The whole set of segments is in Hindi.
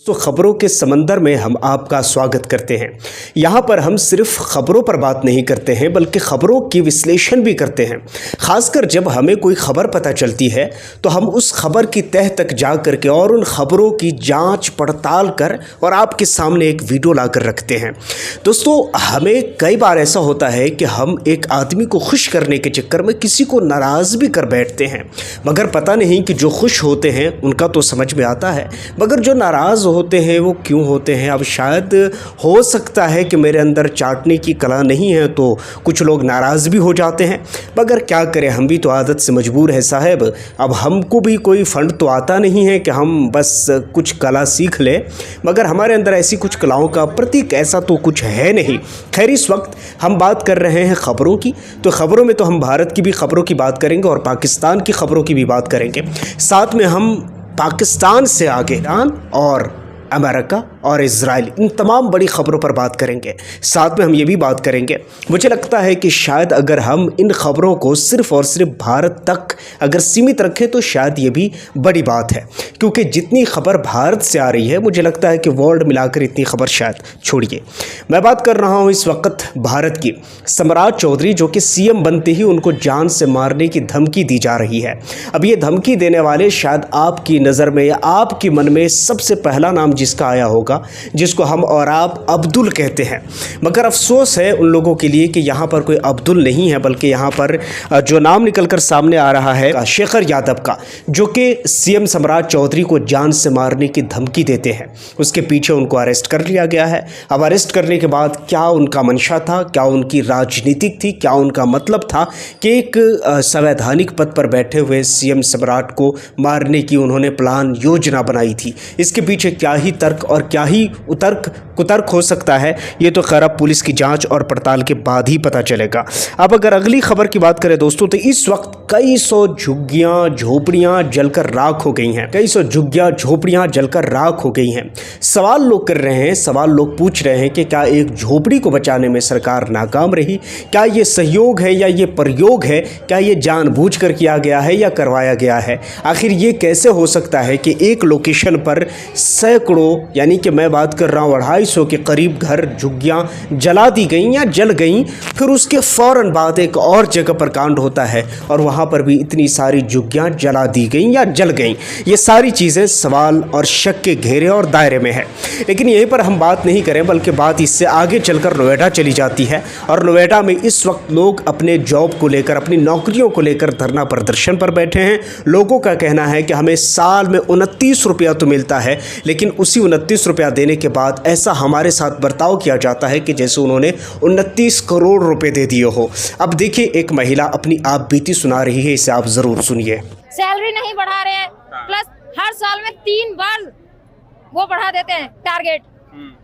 तो खबरों के समंदर में हम आपका स्वागत करते हैं। यहाँ पर हम सिर्फ खबरों पर बात नहीं करते हैं बल्कि खबरों की विश्लेषण भी करते हैं। खासकर जब हमें कोई खबर पता चलती है तो हम उस खबर की तह तक जा कर के और उन खबरों की जांच पड़ताल कर और आपके सामने एक वीडियो ला कर रखते हैं। दोस्तों, हमें कई बार ऐसा होता है कि हम एक आदमी को खुश करने के चक्कर में किसी को नाराज़ भी कर बैठते हैं, मगर पता नहीं कि जो खुश होते हैं उनका तो समझ में आता है, मगर जो नाराज़ होते हैं वो क्यों होते हैं। अब शायद हो सकता है कि मेरे अंदर चाटने की कला नहीं है तो कुछ लोग नाराज़ भी हो जाते हैं, मगर क्या करें, हम भी तो आदत से मजबूर है साहब। अब हमको भी कोई फ़ंड तो आता नहीं है कि हम बस कुछ कला सीख लें, मगर हमारे अंदर ऐसी कुछ कलाओं का प्रतीक ऐसा तो कुछ है नहीं। खैर, इस वक्त हम बात कर रहे हैं ख़बरों की, तो ख़बरों में तो हम भारत की भी ख़बरों की बात करेंगे और पाकिस्तान की ख़बरों की भी बात करेंगे। साथ में हम पाकिस्तान से आगे ईरान और अमेरिका और इजराइल, इन तमाम बड़ी ख़बरों पर बात करेंगे। साथ में हम ये भी बात करेंगे, मुझे लगता है कि शायद अगर हम इन ख़बरों को सिर्फ़ और सिर्फ भारत तक अगर सीमित रखें तो शायद ये भी बड़ी बात है, क्योंकि जितनी ख़बर भारत से आ रही है मुझे लगता है कि वर्ल्ड मिलाकर इतनी ख़बर शायद छोड़िए। मैं बात कर रहा हूँ इस वक्त भारत की। सम्राट चौधरी जो कि सीएम बनते ही उनको जान से मारने की धमकी दी जा रही है। अब ये धमकी देने वाले शायद आपकी नज़र में या आपके मन में सबसे पहला नाम जिसका आया होगा, जिसको हम और आप अब्दुल कहते हैं, मगर अफसोस है उन लोगों के लिए कि यहाँ पर कोई अब्दुल नहीं है, बल्कि यहाँ पर जो नाम निकलकर सामने आ रहा है शेखर यादव का, जो कि सीएम सम्राट चौधरी को जान से मारने की धमकी देते हैं। उसके पीछे उनको अरेस्ट कर लिया गया है। अब अरेस्ट करने के बाद क्या उनका मंशा था, क्या उनकी राजनीतिक थी, क्या उनका मतलब था कि एक संवैधानिक पद पर बैठे हुए सीएम सम्राट को मारने की उन्होंने प्लान योजना बनाई थी, इसके पीछे क्या ही तर्क और क्या ही कुतर्क हो सकता है, ये तो खैर अब पुलिस की जांच और पड़ताल के बाद ही पता चलेगा। अब अगर अगली खबर की बात करें दोस्तों, तो इस वक्त कई सौ झुग्गियां झोपड़ियां जलकर राख हो गई हैं। कई सौ झुग्गियां झोपड़ियां जलकर राख हो गई हैं। सवाल लोग कर रहे हैं, सवाल लोग पूछ रहे हैं कि क्या एक झोपड़ी को बचाने में सरकार नाकाम रही? क्या ये सहयोग है या ये प्रयोग है? क्या ये जानबूझकर किया गया है या करवाया गया है? आखिर ये कैसे हो सकता है कि एक लोकेशन पर सैकड़ों, यानी कि मैं बात कर रहा हूँ 250 के करीब घर झुग्गियाँ जला दी गई या जल गई, फिर उसके फ़ौरन बाद एक और जगह पर कांड होता है और वहाँ पर भी इतनी सारी झुग्गियाँ जला दी गई या जल गई। ये सारी चीज़ें सवाल और शक के घेरे और दायरे में है। लेकिन यहीं पर हम बात नहीं करें, बल्कि बात इससे आगे चलकर नोएडा चली जाती है। और नोएडा में इस वक्त लोग अपने जॉब को लेकर, अपनी नौकरियों को लेकर धरना प्रदर्शन पर बैठे हैं। लोगों का कहना है कि हमें साल में 29 रुपया तो मिलता है, लेकिन उसी 29 रुपया देने के बाद ऐसा हमारे साथ बर्ताव किया जाता है कि जैसे उन्होंने 29 करोड़ रुपए दे दिए हो। अब देखिए, एक महिला अपनी आप बीती सुना रही है, इसे आप जरूर सुनिए। सैलरी नहीं बढ़ा रहे हैं, प्लस हर साल में 3 बार वो बढ़ा देते हैं टारगेट।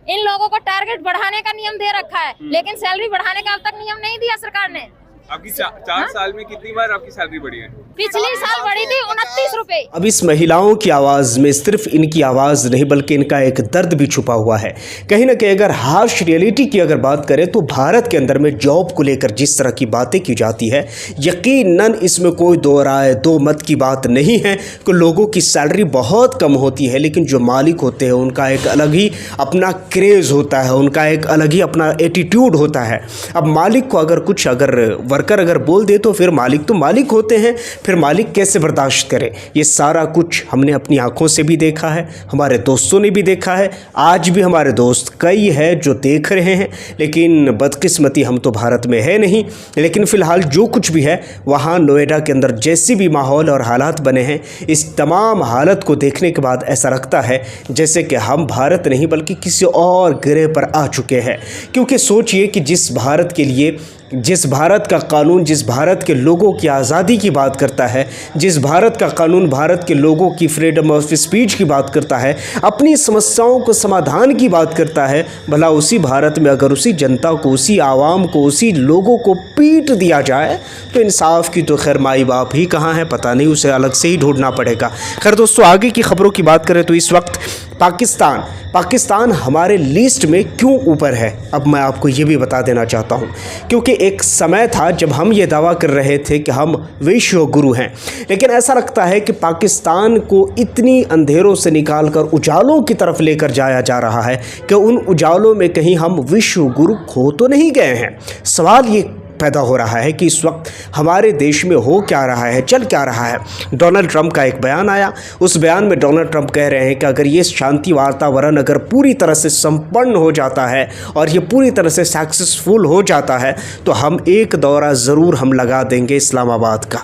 इन लोगों को टारगेट बढ़ाने का नियम दे रखा है, लेकिन सैलरी बढ़ाने का अब तक नियम नहीं दिया सरकार ने। आपकी 4 साल में कितनी बार आपकी सैलरी बढ़ी है? पिछली साल बढ़ी थी 29 रुपए। अब इस महिलाओं की आवाज़ में सिर्फ इनकी आवाज़ नहीं बल्कि इनका एक दर्द भी छुपा हुआ है। कहीं ना कहीं अगर हार्श रियलिटी की अगर बात करें तो भारत के अंदर में जॉब को लेकर जिस तरह की बातें की जाती है, यकीनन इसमें कोई दो राय दो मत की बात नहीं है कि लोगों की सैलरी बहुत कम होती है, लेकिन जो मालिक होते हैं उनका एक अलग ही अपना क्रेज़ होता है, उनका एक अलग ही अपना एटीट्यूड होता है। अब मालिक को अगर वर्कर अगर बोल दे तो फिर मालिक तो मालिक होते हैं, फिर मालिक कैसे बर्दाश्त करे? ये सारा कुछ हमने अपनी आंखों से भी देखा है, हमारे दोस्तों ने भी देखा है, आज भी हमारे दोस्त कई हैं जो देख रहे हैं, लेकिन बदकिस्मती हम तो भारत में है नहीं। लेकिन फ़िलहाल जो कुछ भी है वहाँ नोएडा के अंदर जैसी भी माहौल और हालात बने हैं, इस तमाम हालत को देखने के बाद ऐसा लगता है जैसे कि हम भारत नहीं बल्कि किसी और ग्रह पर आ चुके हैं। क्योंकि सोचिए कि जिस भारत के लिए, जिस भारत का कानून, जिस भारत के लोगों की आज़ादी की बात करता है, जिस भारत का कानून भारत के लोगों की फ्रीडम ऑफ स्पीच की बात करता है, अपनी समस्याओं को समाधान की बात करता है, भला उसी भारत में अगर उसी जनता को, उसी आवाम को, उसी लोगों को पीट दिया जाए तो इंसाफ की तो खैर माई बाप ही कहाँ है, पता नहीं, उसे अलग से ही ढूंढना पड़ेगा। खैर दोस्तों, आगे की खबरों की बात करें तो इस वक्त पाकिस्तान हमारे लिस्ट में क्यों ऊपर है, अब मैं आपको ये भी बता देना चाहता हूँ। क्योंकि एक समय था जब हम ये दावा कर रहे थे कि हम विश्व गुरु हैं, लेकिन ऐसा लगता है कि पाकिस्तान को इतनी अंधेरों से निकालकर उजालों की तरफ लेकर जाया जा रहा है कि उन उजालों में कहीं हम विश्व गुरु खो तो नहीं गए हैं। सवाल ये पैदा हो रहा है कि इस वक्त हमारे देश में हो क्या रहा है, चल क्या रहा है। डोनाल्ड ट्रंप का एक बयान आया, उस बयान में डोनाल्ड ट्रंप कह रहे हैं कि अगर ये शांति वातावरण अगर पूरी तरह से संपन्न हो जाता है और ये पूरी तरह से सक्सेसफुल हो जाता है तो हम एक दौरा ज़रूर हम लगा देंगे इस्लामाबाद का।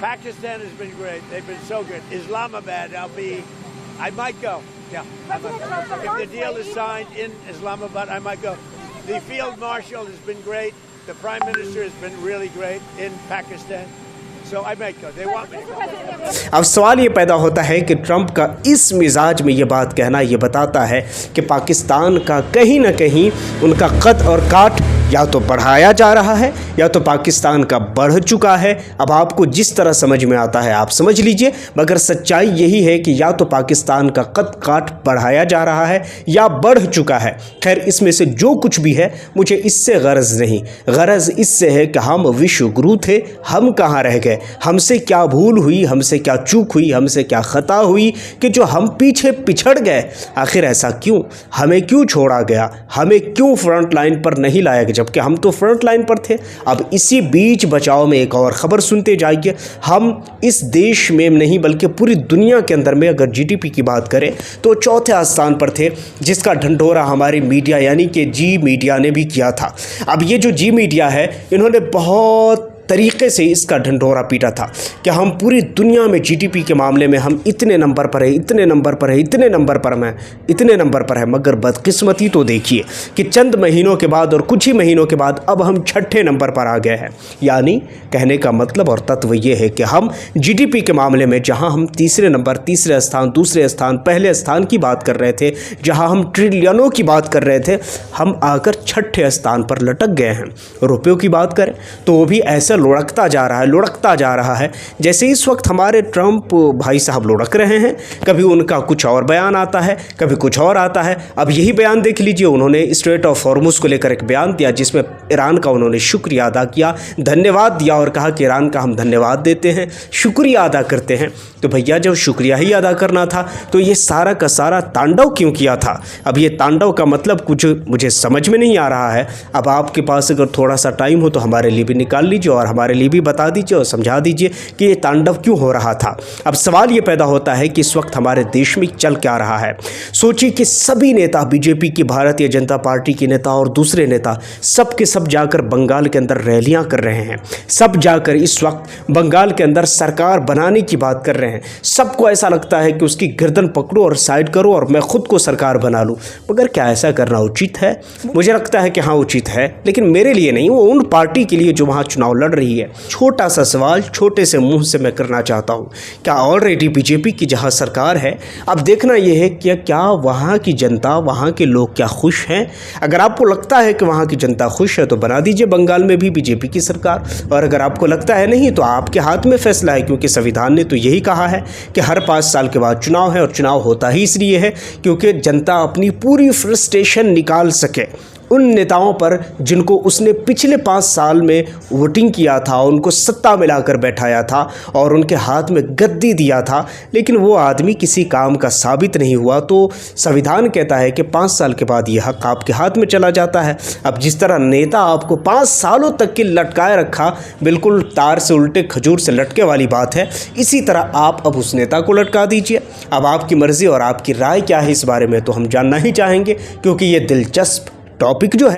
Pakistan has been great. They've been so good. Islamabad, I might go. Yeah. If the deal is signed in Islamabad, I might go. The field marshal has been great. The prime minister has been really great in Pakistan. So I might go. They want me to go. अब सवाल ये पैदा होता है कि ट्रंप का इस मिजाज में ये बात कहना ये बताता है कि पाकिस्तान का कहीं ना कहीं उनका कद और काट या तो बढ़ाया जा रहा है या तो पाकिस्तान का बढ़ चुका है। अब आपको जिस तरह समझ में आता है आप समझ लीजिए, मगर सच्चाई यही है कि या तो पाकिस्तान का कद काट बढ़ाया जा रहा है या बढ़ चुका है। खैर, इसमें से जो कुछ भी है मुझे इससे गरज नहीं, गरज इससे है कि हम विश्व गुरु थे, हम कहाँ रह गए, हमसे क्या भूल हुई, हमसे क्या चूक हुई, हमसे क्या खता हुई कि जो हम पीछे पिछड़ गए। आखिर ऐसा क्यों, हमें क्यों छोड़ा गया, हमें क्यों फ्रंट लाइन पर नहीं लाया गया, जबकि हम तो फ्रंट लाइन पर थे। अब इसी बीच बचाव में एक और ख़बर सुनते जाइए। हम इस देश में नहीं बल्कि पूरी दुनिया के अंदर में अगर जीडीपी की बात करें तो चौथे स्थान पर थे, जिसका ढंढोरा हमारी मीडिया यानी कि जी मीडिया ने भी किया था। अब ये जो जी मीडिया है, इन्होंने बहुत तरीक़े से इसका ढंढोरा पीटा था कि हम पूरी दुनिया में जीडीपी के मामले में हम इतने नंबर पर है, इतने नंबर पर है, इतने नंबर पर है, इतने नंबर पर है। मगर बदकिस्मती तो देखिए कि चंद महीनों के बाद और कुछ ही महीनों के बाद अब हम 6ठे नंबर पर आ गए हैं। यानी कहने का मतलब और तत्व ये है कि हम जीडीपी के मामले में जहाँ हम तीसरे नंबर, तीसरे स्थान, दूसरे स्थान, पहले स्थान की बात कर रहे थे, जहाँ हम ट्रिलियनों की बात कर रहे थे, हम आकर 6ठे स्थान पर लटक गए हैं। रुपयों की बात करें तो वो भी ऐसा लुढ़कता जा रहा है जैसे इस वक्त हमारे ट्रंप भाई साहब लुढ़क रहे हैं। कभी उनका कुछ और बयान आता है, कभी कुछ और आता है। अब यही बयान देख लीजिए, उन्होंने स्ट्रेट ऑफ हॉर्मुज़ को लेकर एक बयान दिया जिसमें ईरान का उन्होंने शुक्रिया अदा किया, धन्यवाद दिया और कहा कि ईरान का हम धन्यवाद देते हैं, शुक्रिया अदा करते हैं। तो भैया जब शुक्रिया ही अदा करना था तो ये सारा का सारा तांडव क्यों किया था? अब ये तांडव का मतलब कुछ मुझे समझ में नहीं आ रहा है। अब आपके पास अगर थोड़ा सा टाइम हो तो हमारे लिए भी निकाल लीजिए और हमारे लिए भी बता दीजिए और समझा दीजिए कि ये तांडव क्यों हो रहा था। अब सवाल ये पैदा होता है कि इस वक्त हमारे देश में चल क्या रहा है। सोचिए कि सभी नेता, बीजेपी की, भारतीय जनता पार्टी के नेता और दूसरे नेता सब के सब जाकर बंगाल के अंदर रैलियां कर रहे हैं। सब जाकर इस वक्त बंगाल के अंदर सरकार बनाने की बात कर रहे हैं। सबको ऐसा लगता है कि उसकी गर्दन पकड़ो और साइड करो और मैं खुद को सरकार बना लूं। मगर क्या ऐसा करना उचित है? मुझे लगता है कि हाँ उचित है, लेकिन मेरे लिए नहीं, वो उन पार्टी के लिए जो वहाँ चुनाव लड़ रही है। छोटा सा सवाल छोटे से मुंह से मैं करना चाहता हूँ, क्या ऑलरेडी बीजेपी की जहाँ सरकार है, अब देखना यह है कि क्या वहाँ की जनता, वहाँ के लोग क्या खुश हैं? अगर आपको लगता है कि वहाँ की जनता खुश है तो बना दीजिए बंगाल में भी बीजेपी की सरकार, और अगर आपको लगता है नहीं तो आपके हाथ में फैसला है, क्योंकि संविधान ने तो यही कहा है कि हर 5 साल के बाद चुनाव है और चुनाव होता ही इसलिए है क्योंकि जनता अपनी पूरी फ्रस्ट्रेशन निकाल सके उन नेताओं पर जिनको उसने पिछले 5 साल में वोटिंग किया था, उनको सत्ता में लाकर बैठाया था और उनके हाथ में गद्दी दिया था, लेकिन वो आदमी किसी काम का साबित नहीं हुआ। तो संविधान कहता है कि 5 साल के बाद ये हक आपके हाथ में चला जाता है। अब जिस तरह नेता आपको 5 सालों तक के लटकाए रखा, बिल्कुल तार से उल्टे खजूर से लटके वाली बात है, इसी तरह आप अब उस नेता को लटका दीजिए। अब आपकी मर्ज़ी और आपकी राय क्या है इस बारे में तो हम जानना ही चाहेंगे, क्योंकि ये दिलचस्प टॉपिक जो है